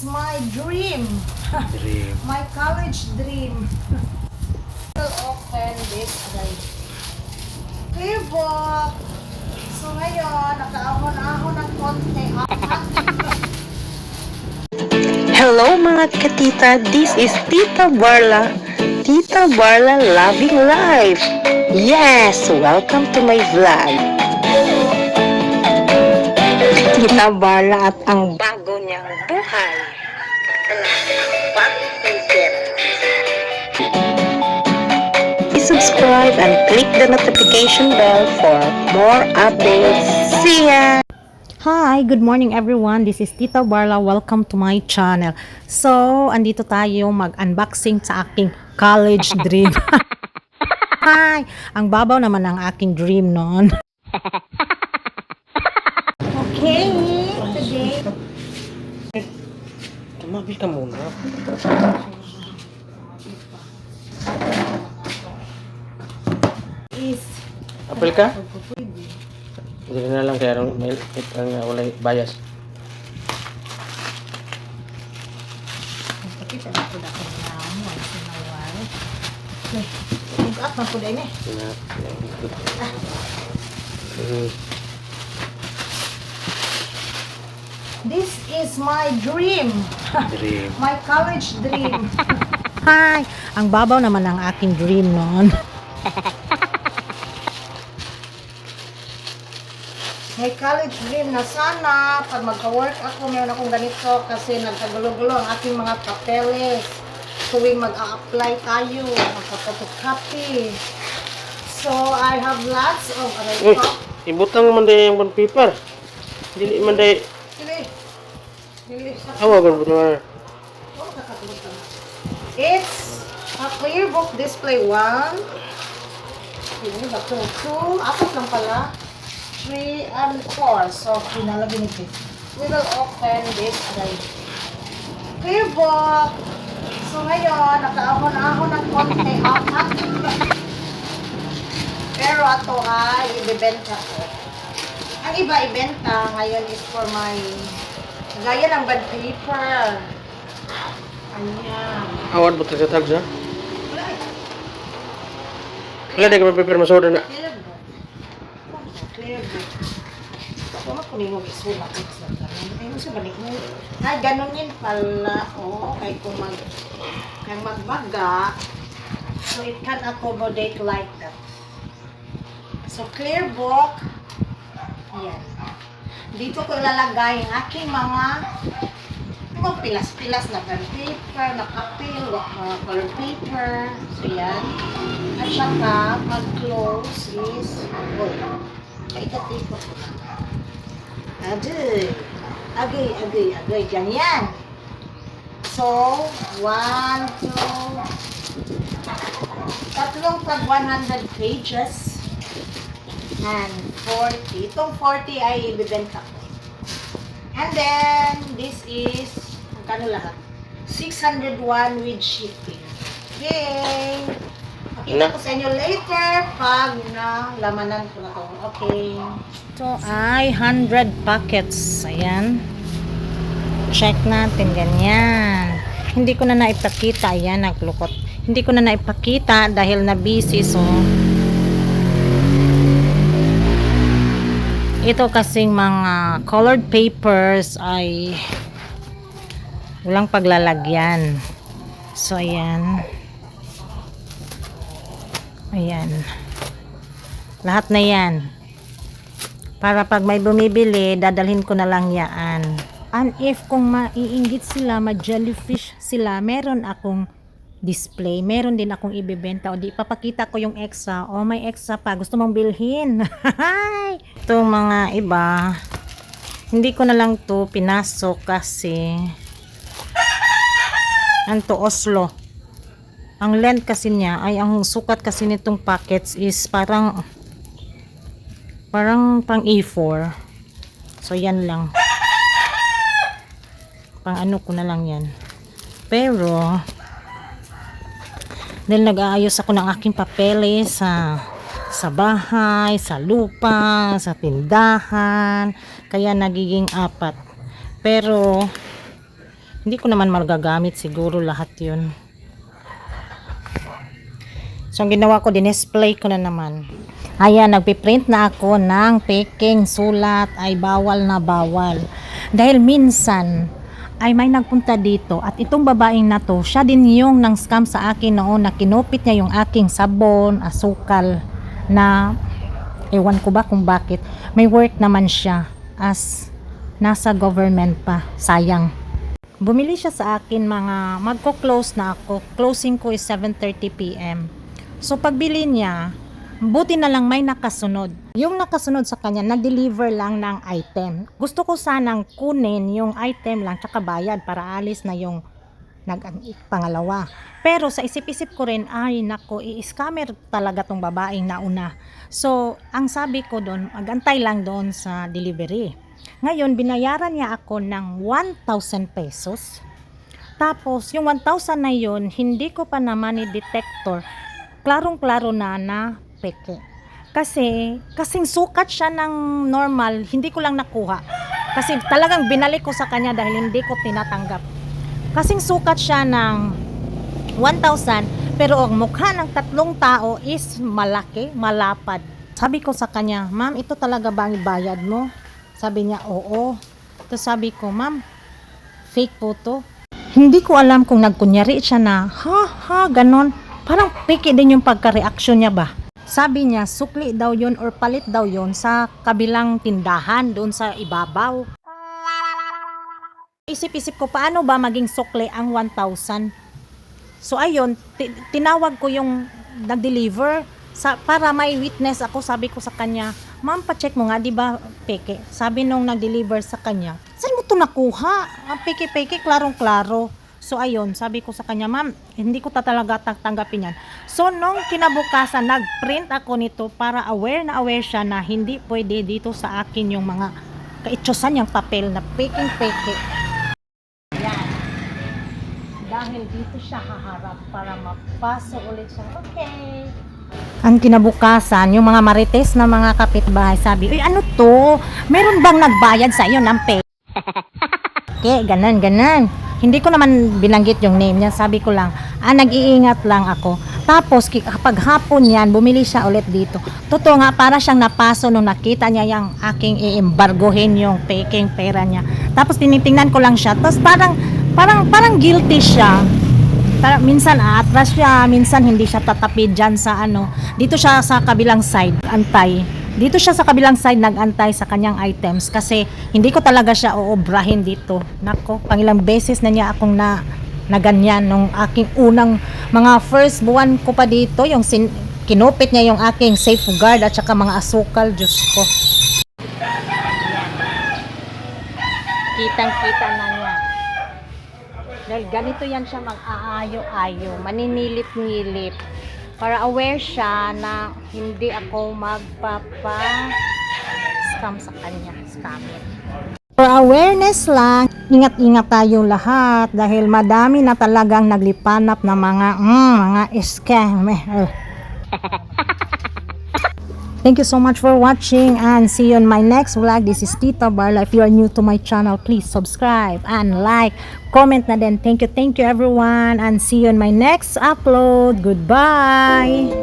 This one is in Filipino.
my dream. Dream. My college dream. Will open this day. Clearbook. So ngayon, nakaahon-ahon ng konti. Hello mga katita, this is Tita Barla. Tita Barla Loving Life. Yes, welcome to my vlog. Tita Barla at ang bago niyang buhay. I-subscribe and click the notification bell for more updates. See ya! Hi, good morning everyone. This is Tita Barla. Welcome to my channel. So, andito tayo mag-unboxing sa aking college dream. Hi! Ang babaw naman ng aking dream noon. Okay, today Tumabi ka muna. is Apel ka? Hindi na lang kaya may walay bias. pakita na po dako na mo ay sinawal. Mag-up na po din eh. This is my dream. Dream. My college dream. Hi! Ang babaw naman ng aking dream noon. May college dream na sana pag magka-work ako meron akong ganito kasi nagkagulo-gulo ang aking mga papeles tuwing mag-a-apply tayo, magka-photocopy. So, I have lots of Uy, ibutang man day yung paper. Dili man day Dili sa awa ba betul. It's a clear book display 1. Ini ba 2? 2, apat lang pala. 3 and 4. So, pinalagay nito. We will open this right. Clear book. So, ngayon, nakaahon-ahon ng konti. Apat. Pero ito ay ibibenta ko. Ang iba ibenta ngayon is for my gaya ng bond paper. Ayan. Awat betul sa tag sa. Wala eh. Wala day ka paper masoda na. Clear book. Clear book. Kung ako nyo isulat sa kanan. Ay, mo siya balik mo. Ay, ganun yun pala. Oh, kay kung magbaga. So, it can accommodate like that. So, clear book. Ayan. Dito ko ilalagay ang aking mga pilas-pilas na pen paper, na kapil, mga color paper. So, yan. At saka, pag-close is gold. Kaikati ko. Agay. Agay. Ganyan. So, 1, 2, tatlong pag 100 pages. And 40. Itong 40 ay ibibenta ko. And then, this is, magkano lahat? 601 with shipping. Yay! Pakita ko sa inyo later pag nalamanan ko na to. Okay. Ito ay 100 packets. Ayan. Check natin. Ganyan. Hindi ko na naipakita. Ayan, naglukot. Hindi ko na naipakita dahil na busy. So, ito kasing mga colored papers ay walang paglalagyan. So, ayan. Ayan. Lahat na yan. Para pag may bumibili, dadalhin ko na lang yan. And if kung maiinggit sila, ma-jellyfish sila, meron akong display. Meron din akong ibebenta. O di, papakita ko yung extra. O may extra pa. Gusto mong bilhin. Ito mga iba. Hindi ko na lang to pinasok kasi anto Oslo. Ang length kasi niya ay ang sukat kasi nitong packets is parang pang A4. So yan lang. Pang ano ko na lang yan. Pero dahil nag-aayos ako ng aking papeles sa bahay, sa lupa, sa tindahan, kaya nagiging 4. Pero Hindi ko naman magagamit siguro lahat yun. So, ang ginawa ko, dinisplay ko na naman. Ayan, nagpiprint na ako ng peking sulat ay bawal na bawal. Dahil minsan, ay may nagpunta dito at itong babaeng na to, siya din yung nang scam sa akin noon na kinupit niya yung aking sabon, asukal na ewan ko ba kung bakit. May work naman siya as nasa government pa. Sayang. Bumili siya sa akin mga magko-close na ako. Closing ko is 7:30 PM. So pagbili niya, buti na lang may nakasunod. Yung nakasunod sa kanya, nag-deliver lang ng item. Gusto ko sanang kunin yung item lang tsaka bayad para alis na yung pangalawa. Pero sa isip-isip ko rin, ay nako, i-scammer talaga tong babaeng nauna. So, ang sabi ko doon, magantay lang doon sa delivery. Ngayon, binayaran niya ako ng 1,000 pesos. Tapos, yung 1,000 na yun, hindi ko pa naman i-detector. Klarong-klaro na peke. Kasing sukat siya ng normal, hindi ko lang nakuha. Kasi talagang binalik ko sa kanya dahil hindi ko tinatanggap. Kasing sukat siya ng 1,000, pero ang mukha ng tatlong tao is malaki, malapad. Sabi ko sa kanya, ma'am, ito talaga ba ang bayad mo? Sabi niya, oo. Tapos sabi ko, ma'am, fake po to. Hindi ko alam kung nagkunyari siya na, ganon. Parang peke din yung pagka-reaction niya ba? Sabi niya, sukli daw yon or palit daw yon sa kabilang tindahan doon sa ibabaw. Isip-isip ko, paano ba maging sukli ang 1,000? So ayun, tinawag ko yung nag-deliver para may witness ako. Sabi ko sa kanya, ma'am, pa-check mo nga, di ba peke? Sabi nung nag-deliver sa kanya, saan mo to nakuha? Ang peke-peke, klarong-klaro. So ayun, sabi ko sa kanya, ma'am, hindi ko talaga tanggapin yan. So nung kinabukasan, nag-print ako nito para aware siya na hindi pwede dito sa akin yung mga kaitsosan yung papel na peking-peke. Yan. Dahil dito siya haharap para mapaso ulit siya. Okay. Ang kinabukasan, yung mga marites na mga kapitbahay, sabi, uy, ano to? Meron bang nagbayad sa iyo ng peke? Okay, ganan. Hindi ko naman binanggit yung name niya. Sabi ko lang, nag-iingat lang ako. Tapos, kapag hapon yan, bumili siya ulit dito. Totoo nga, para siyang napaso nung nakita niya yung aking i-embargohin yung peking pera niya. Tapos, tinitingnan ko lang siya. Tapos, parang guilty siya. Minsan atras siya, minsan hindi siya tatapid dyan sa dito siya sa kabilang side, antay. Dito siya sa kabilang side nag-antay sa kanyang items kasi hindi ko talaga siya oobrahin dito. Nako, pangilang beses na niya akong na ganyan nung aking unang mga first buwan ko pa dito, yung kinupit niya yung aking safeguard at saka mga asukal, Diyos ko. Kitang-kita na niya. Dahil ganito yan siya mag-aayo-ayo, maninilip-nilip. Para aware siya na hindi ako magpapa-scam sa kanya. Scammer. For awareness lang, ingat-ingat tayong lahat dahil madami na talagang naglipanap na mga scammer. Thank you so much for watching and see you on my next vlog. This is Tita Barla. If you are new to my channel, please subscribe and like, comment na din. Thank you everyone and see you on my next upload. Goodbye!